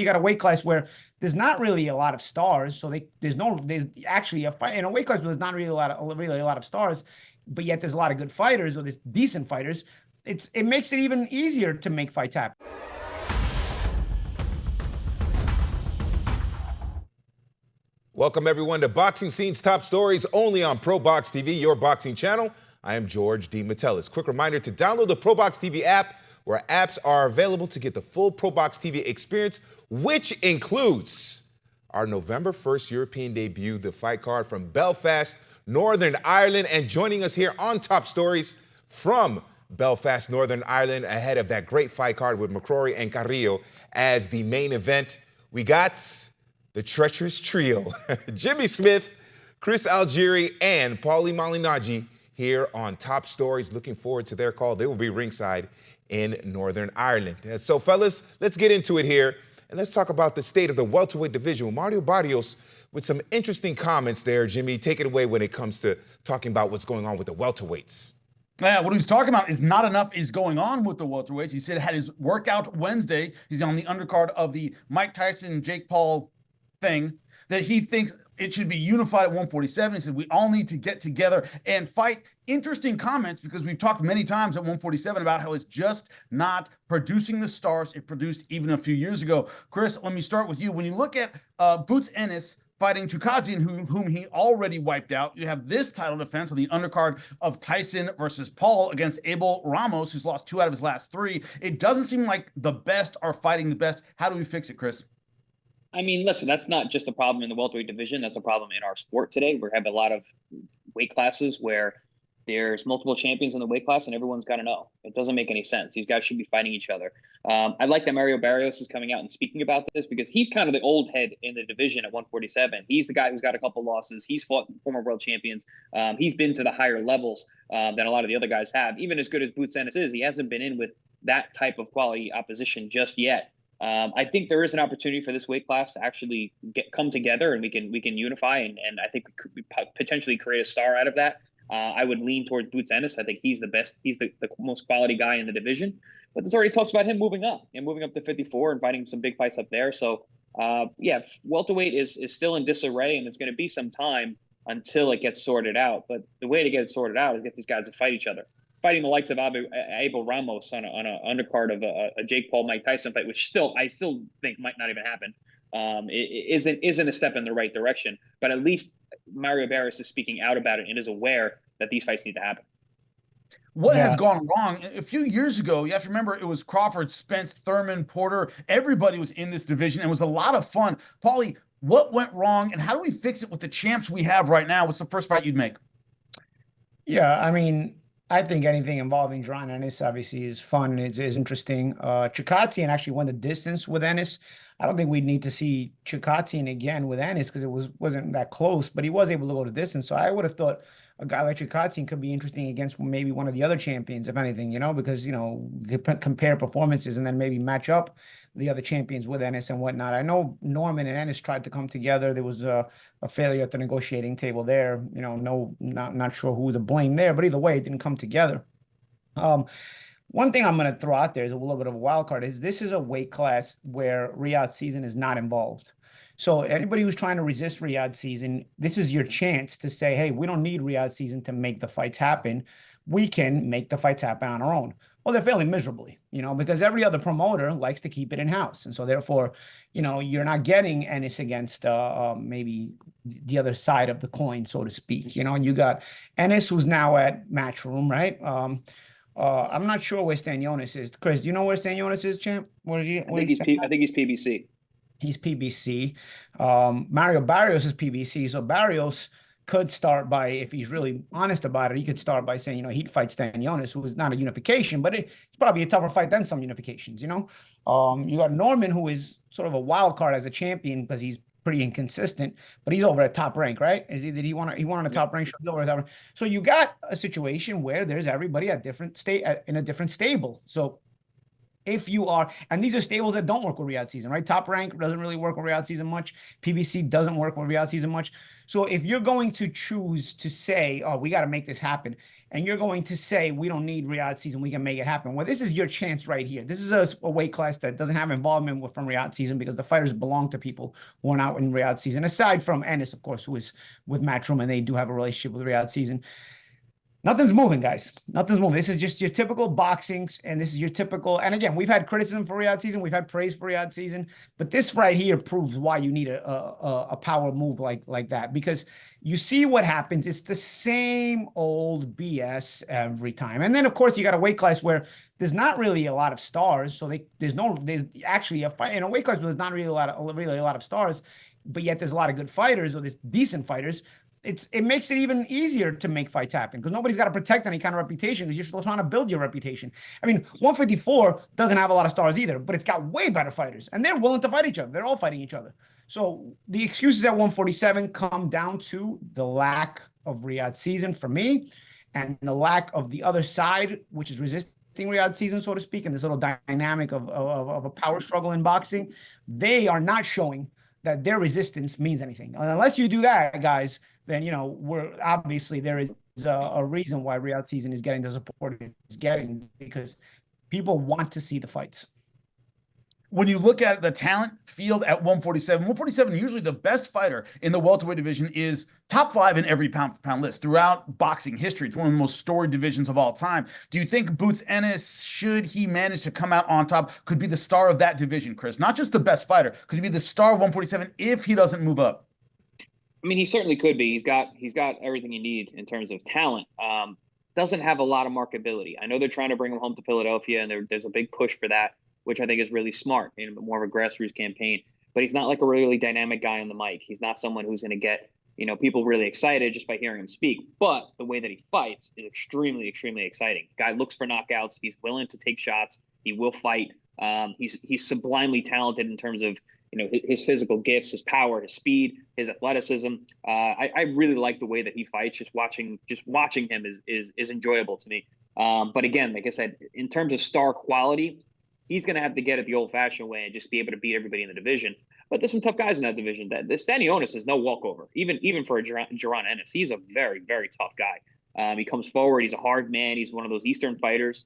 you got a weight class where there's not really a lot of stars, so there's actually a fight in a weight class where there's not really a lot of stars, but yet there's a lot of good fighters or there's decent fighters. It makes it even easier to make fights happen. Welcome everyone to Boxing Scene's Top Stories, only on ProBox TV, your boxing channel. I am George D. Metellus. Quick reminder to download the ProBox TV app, where apps are available to get the full ProBox TV experience, which includes our November 1st European debut, the fight card from Belfast, Northern Ireland. And joining us here on Top Stories from Belfast, Northern Ireland, ahead of that great fight card with McCrory and Carrillo as the main event, we got the treacherous trio, Jimmy Smith, Chris Algieri, and Paulie Malignaggi here on Top Stories. Looking forward to their call. They will be ringside in Northern Ireland. So, fellas, let's get into it here, and let's talk about the state of the welterweight division. Mario Barrios with some interesting comments there. Jimmy, take it away when it comes to talking about what's going on with the welterweights. Yeah, what he was talking about is not enough is going on with the welterweights. He said had his workout Wednesday. He's on the undercard of the Mike Tyson, Jake Paul thing, that he thinks it should be unified at 147. He said we all need to get together and fight. Interesting comments, because we've talked many times at 147 about how it's just not producing the stars it produced even a few years ago. Chris, let me start with you. When you look at Boots Ennis fighting Chukadzian, whom he already wiped out, you have this title defense on the undercard of Tyson versus Paul against Abel Ramos, who's lost 2 out of his last 3. It doesn't seem like the best are fighting the best. How do we fix it, Chris? I mean, listen, that's not just a problem in the welterweight division. That's a problem in our sport today. We have a lot of weight classes where there's multiple champions in the weight class and everyone's got to know. It doesn't make any sense. These guys should be fighting each other. I like that Mario Barrios is coming out and speaking about this, because he's kind of the old head in the division at 147. He's the guy who's got a couple losses. He's fought former world champions. He's been to the higher levels than a lot of the other guys have. Even as good as Boots Ennis is, he hasn't been in with that type of quality opposition just yet. I think there is an opportunity for this weight class to actually come together, and we can unify, and I think we could potentially create a star out of that. I would lean towards Boots Ennis. I think he's the best. He's the most quality guy in the division. But there's already talks about him moving up to 54 and fighting some big fights up there. So, yeah, welterweight is still in disarray, and it's going to be some time until it gets sorted out. But the way to get it sorted out is get these guys to fight each other. Fighting the likes of Abel Ramos on an undercard of a Jake Paul Mike Tyson fight, which I still think might not even happen, it isn't a step in the right direction. But at least Mario Barrios is speaking out about it and is aware that these fights need to happen. What has gone wrong? A few years ago, you have to remember, it was Crawford, Spence, Thurman, Porter. Everybody was in this division. It was a lot of fun. Paulie, what went wrong, and how do we fix it with the champs we have right now? What's the first fight you'd make? Yeah, I mean, I think anything involving John Ennis obviously is fun and is interesting. Chukadzian actually won the distance with Ennis. I don't think we'd need to see Chukadzian again with Ennis because it wasn't that close, but he was able to go to distance. So I would have thought a guy like Chukadzian could be interesting against maybe one of the other champions, if anything, because, compare performances and then maybe match up the other champions with Ennis and whatnot. I know Norman and Ennis tried to come together. There was a failure at the negotiating table there. Not sure who to blame there, but either way, it didn't come together. One thing I'm going to throw out there is a little bit of a wild card is this is a weight class where Riyadh season is not involved. So anybody who's trying to resist Riyadh season, this is your chance to say, hey, we don't need Riyadh season to make the fights happen. We can make the fights happen on our own. Well, they're failing miserably, because every other promoter likes to keep it in-house. And so therefore, you're not getting Ennis against maybe the other side of the coin, so to speak. You got Ennis, who's now at Matchroom, right? I'm not sure where Stanionis is. Chris, do you know where Stanionis is, champ? I think he's PBC. He's PBC. Mario Barrios is PBC. So Barrios could start by, if he's really honest about it, he could start by saying, he'd fight Stanionis, who is not a unification, but it's probably a tougher fight than some unifications, You got Norman, who is sort of a wild card as a champion because he's pretty inconsistent, but he's over at Top Rank, right? Did he want on a Top Rank show? He's over at Top Rank. So you got a situation where there's everybody at in a different stable. So If you are, and these are stables that don't work with Riyadh season, right? Top Rank doesn't really work with Riyadh season much. PBC doesn't work with Riyadh season much. So if you're going to choose to say, oh, we got to make this happen, and you're going to say, we don't need Riyadh season, we can make it happen. Well, this is your chance right here. This is a weight class that doesn't have involvement from Riyadh season because the fighters belong to people who are not in Riyadh season, aside from Ennis, of course, who is with Matchroom, and they do have a relationship with Riyadh season. Nothing's moving, guys. Nothing's moving. This is just your typical boxing, and this is your typical. And again, we've had criticism for Riyadh season, we've had praise for Riyadh season, but this right here proves why you need a power move like that, because you see what happens. It's the same old BS every time. And then of course you got a weight class where there's not really a lot of stars, so there's actually a fight in a weight class where there's not really a lot of stars, but yet there's a lot of good fighters, or there's decent fighters. It makes it even easier to make fights happen because nobody's got to protect any kind of reputation because you're still trying to build your reputation. I mean, 154 doesn't have a lot of stars either, but it's got way better fighters, and they're willing to fight each other. They're all fighting each other. So the excuses at 147 come down to the lack of Riyadh season for me, and the lack of the other side, which is resisting Riyadh season, so to speak, and this little dynamic of a power struggle in boxing. They are not showing that their resistance means anything. Unless you do that, guys, then, you know, there is a reason why Riyadh season is getting the support it's getting, because people want to see the fights. When you look at the talent field at 147, usually the best fighter in the welterweight division is top 5 in every pound for pound list throughout boxing history. It's one of the most storied divisions of all time. Do you think Boots Ennis, should he manage to come out on top, could be the star of that division, Chris? Not just the best fighter, could he be the star of 147 if he doesn't move up? I mean, he certainly could be. He's got everything you need in terms of talent. Doesn't have a lot of marketability. I know they're trying to bring him home to Philadelphia, and there's a big push for that, which I think is really smart, you know, more of a grassroots campaign. But he's not like a really dynamic guy on the mic. He's not someone who's going to get, you know, people really excited just by hearing him speak. But the way that he fights is extremely, extremely exciting. Guy looks for knockouts. He's willing to take shots. He will fight. He's sublimely talented in terms of, you know, his physical gifts, his power, his speed, his athleticism. I really like the way that he fights. Just watching him is enjoyable to me. But again, like I said, in terms of star quality, he's going to have to get it the old-fashioned way and just be able to beat everybody in the division. But there's some tough guys in that division. That Stanionis is no walkover, even for a Jaron Ennis. He's a very, very tough guy. He comes forward. He's a hard man. He's one of those Eastern fighters,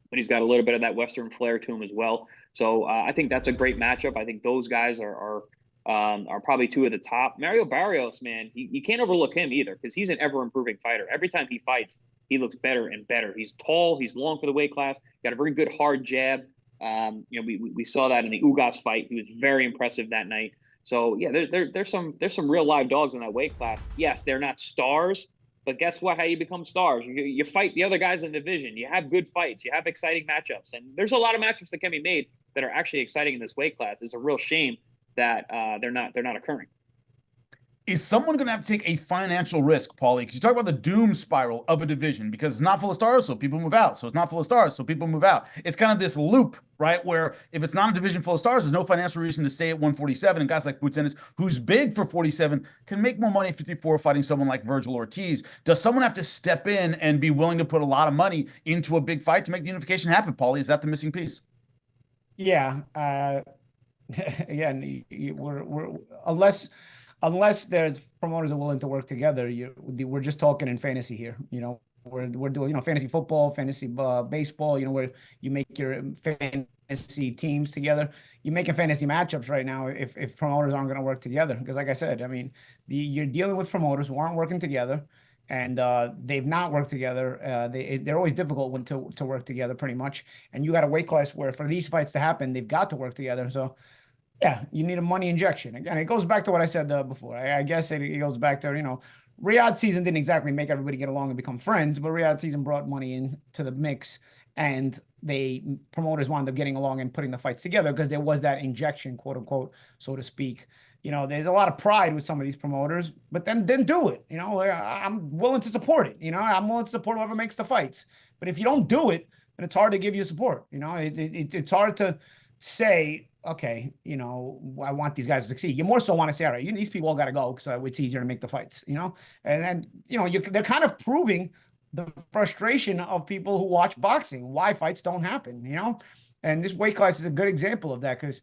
but he's got a little bit of that Western flair to him as well. So I think that's a great matchup. I think those guys are probably two of the top. Mario Barrios, man, you can't overlook him either, because he's an ever-improving fighter. Every time he fights, he looks better and better. He's tall. He's long for the weight class. Got a very good hard jab. You know, we saw that in the Ugas fight. He was very impressive that night. So yeah, there's some real live dogs in that weight class. Yes, they're not stars, but guess what? How you become stars? You fight the other guys in the division. You have good fights. You have exciting matchups, and there's a lot of matchups that can be made that are actually exciting in this weight class. It's a real shame that they're not occurring. Is someone going to have to take a financial risk, Paulie? Because you talk about the doom spiral of a division, because it's not full of stars, so people move out. So it's not full of stars, so people move out. It's kind of this loop, right? Where if it's not a division full of stars, there's no financial reason to stay at 147. And guys like Boots Ennis, who's big for 47, can make more money at 54 fighting someone like Virgil Ortiz. Does someone have to step in and be willing to put a lot of money into a big fight to make the unification happen, Paulie? Is that the missing piece? Yeah. Again, we're unless there's promoters that are willing to work together, we're just talking in fantasy here. You know, we're doing, you know, fantasy football, fantasy baseball, you know, where you make your fantasy teams together. You're making fantasy matchups right now if promoters aren't going to work together. Because like I said, I mean, you're dealing with promoters who aren't working together, and they've not worked together. They're always difficult to work together, pretty much. And you got a weight class where for these fights to happen, they've got to work together. So yeah, you need a money injection. Again, it goes back to what I said before. I guess it goes back to, you know, Riyadh season didn't exactly make everybody get along and become friends, but Riyadh season brought money into the mix, and promoters wound up getting along and putting the fights together because there was that injection, quote unquote, so to speak. You know, there's a lot of pride with some of these promoters, but then do it. You know, I'm willing to support it. You know, I'm willing to support whoever makes the fights. But if you don't do it, then it's hard to give you support. You know, it's hard to say, okay, you know, I want these guys to succeed. You more so want to say, all right, these people all got to go because it's easier to make the fights, you know? And you know, they're kind of proving the frustration of people who watch boxing, why fights don't happen, you know? And this weight class is a good example of that because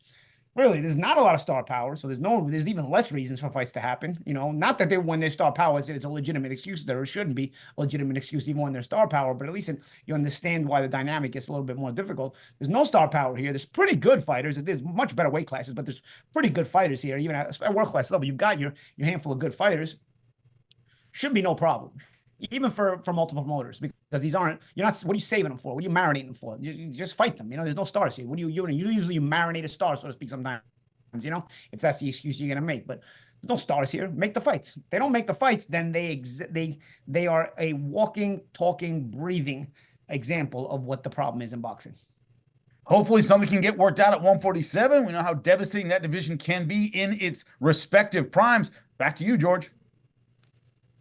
really there's not a lot of star power. So there's even less reasons for fights to happen. You know, not that when their star power it's a legitimate excuse. There shouldn't be a legitimate excuse even when there's star power, but at least you understand why the dynamic gets a little bit more difficult. There's no star power here. There's pretty good fighters. There's much better weight classes, but there's pretty good fighters here. Even at world class level, you've got your handful of good fighters. Should be no problem, even for multiple promoters, because these aren't, you're not, what are you saving them for? What are you marinating them for? You just fight them. You know, there's no stars here. What do you usually marinate a star, so to speak, sometimes, you know, if that's the excuse you're going to make. But there's no stars here. Make the fights. If they don't make the fights, then they are a walking, talking, breathing example of what the problem is in boxing. Hopefully something can get worked out at 147. We know how devastating that division can be in its respective primes. Back to you, George.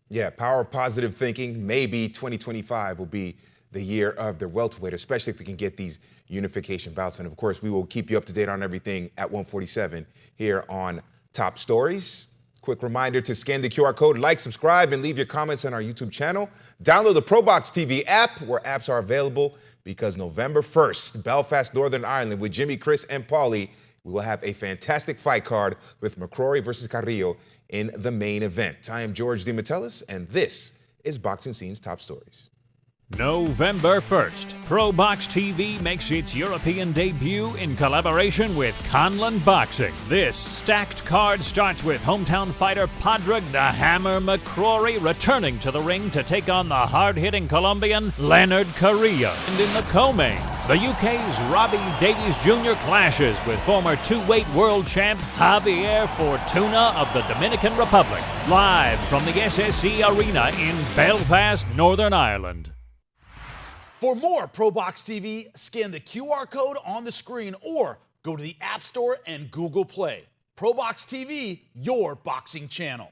Yeah, power of positive thinking. Maybe 2025 will be the year of the welterweight, especially if we can get these unification bouts. And of course, we will keep you up to date on everything at 147 here on Top Stories. Quick reminder to scan the QR code, like, subscribe, and leave your comments on our YouTube channel. Download the ProBox TV app, where apps are available, because November 1st, Belfast, Northern Ireland, with Jimmy, Chris, and Paulie, we will have a fantastic fight card with McCrory versus Carrillo in the main event. I am George DeMatteis, and this is Boxing Scene's Top Stories. November 1st, ProBox TV makes its European debut in collaboration with Conlan Boxing. This stacked card starts with hometown fighter Padraig the Hammer McCrory returning to the ring to take on the hard-hitting Colombian Leonard Carrillo. And in the co-main, the UK's Robbie Davies Jr. clashes with former two-weight world champ Javier Fortuna of the Dominican Republic. Live from the SSE Arena in Belfast, Northern Ireland. For more ProBox TV, scan the QR code on the screen or go to the App Store and Google Play. ProBox TV, your boxing channel.